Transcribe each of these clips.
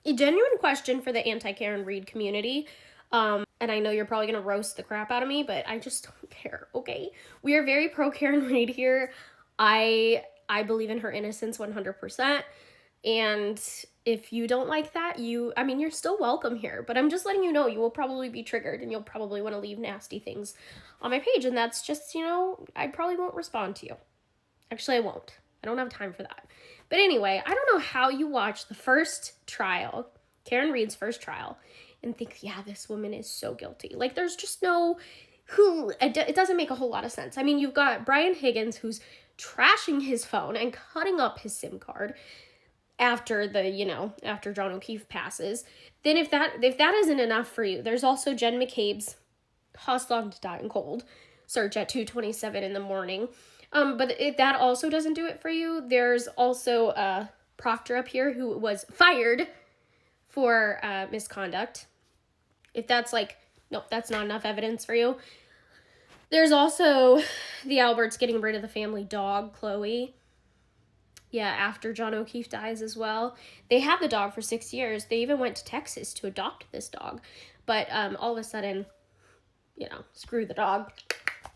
a genuine question for the anti-Karen Read community. And I know you're probably going to roast the crap out of me, but I just don't care, okay? We are very pro Karen Read here. I believe in her innocence 100%. And if you don't like that, you're still welcome here. But I'm just letting you know you will probably be triggered and you'll probably want to leave nasty things on my page. And that's just, I probably won't respond to you. Actually, I won't. I don't have time for that. But anyway, I don't know how you watch the first trial, Karen Read's first trial, and think, yeah, this woman is so guilty. Like, there's just it doesn't make a whole lot of sense. I mean, you've got Brian Higgins, who's trashing his phone and cutting up his SIM card after John O'Keefe passes. Then if that isn't enough for you, there's also Jen McCabe's hostile to dying cold search at 2:27 in the morning. But if that also doesn't do it for you, there's also Proctor up here who was fired for misconduct. If that's nope, that's not enough evidence for you. There's also the Alberts getting rid of the family dog, Chloe. Yeah, after John O'Keefe dies as well. They had the dog for 6 years. They even went to Texas to adopt this dog. But all of a sudden, screw the dog.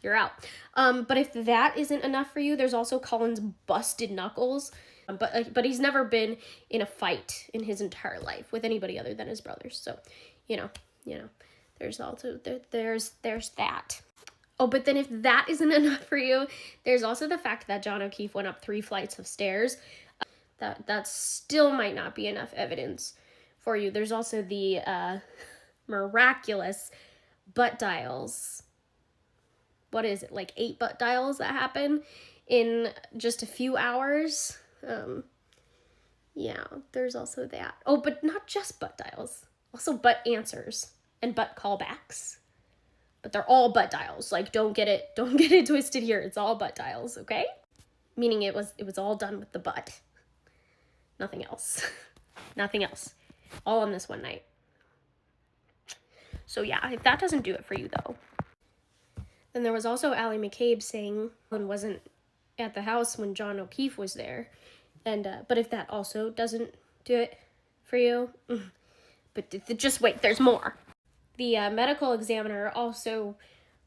You're out. But if that isn't enough for you, there's also Colin's busted knuckles. But he's never been in a fight in his entire life with anybody other than his brothers. So, there's also there's that. Oh, but then if that isn't enough for you, there's also the fact that John O'Keefe went up 3 flights of stairs. That still might not be enough evidence for you. There's also the miraculous butt dials. What is it, like 8 butt dials that happen in just a few hours? Yeah, there's also that. Oh, but not just butt dials. Also butt answers and butt callbacks. But they're all butt dials. Like, don't get it twisted here. It's all butt dials, okay? Meaning it was all done with the butt. Nothing else. Nothing else. All on this one night. So yeah, if that doesn't do it for you though. Then there was also Allie McCabe saying one wasn't at the house when John O'Keefe was there. And but if that also doesn't do it for you, but just wait, there's more. The medical examiner also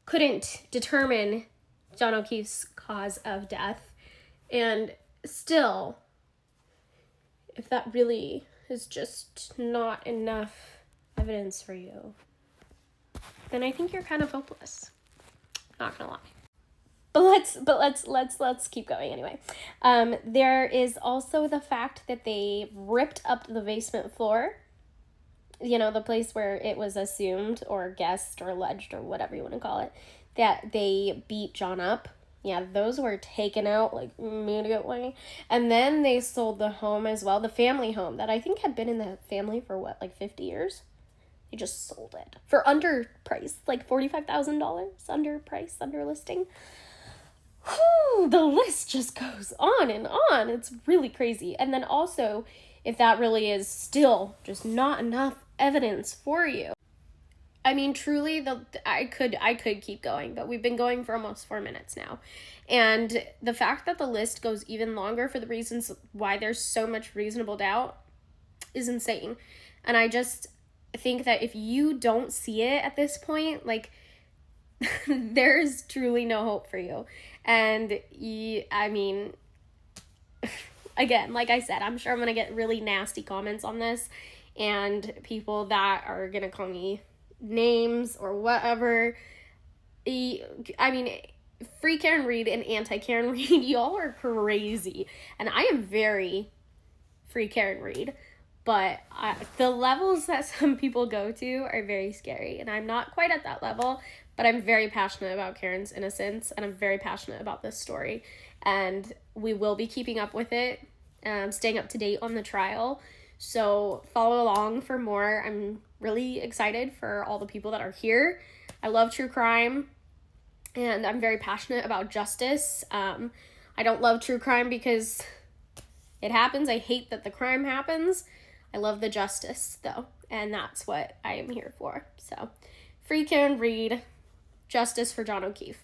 couldn't determine John O'Keefe's cause of death. And still, if that really is just not enough evidence for you, then I think you're kind of hopeless. Not gonna lie. But let's keep going anyway. There is also the fact that they ripped up the basement floor. The place where it was assumed or guessed or alleged or whatever you want to call it, that they beat John up. Yeah, those were taken out immediately. And then they sold the home as well, the family home that I think had been in the family for 50 years? They just sold it for under price, $45,000 under listing. Whew, the list just goes on and on. It's really crazy. And then also, if that really is still just not enough evidence for you, I mean, truly, I could keep going, but we've been going for almost 4 minutes now. And the fact that the list goes even longer for the reasons why there's so much reasonable doubt is insane. And I just think that if you don't see it at this point, there's truly no hope for you. And again, like I said, I'm sure I'm going to get really nasty comments on this and people that are going to call me names or whatever. Free Karen Read and anti-Karen Read, y'all are crazy. And I am very free Karen Read, but the levels that some people go to are very scary. And I'm not quite at that level, but I'm very passionate about Karen's innocence, and I'm very passionate about this story. And we will be keeping up with it, staying up to date on the trial. So follow along for more. I'm really excited for all the people that are here. I love true crime, and I'm very passionate about justice. I don't love true crime because it happens. I hate that the crime happens. I love the justice, though, and that's what I am here for. So, free Karen Read, justice for John O'Keefe.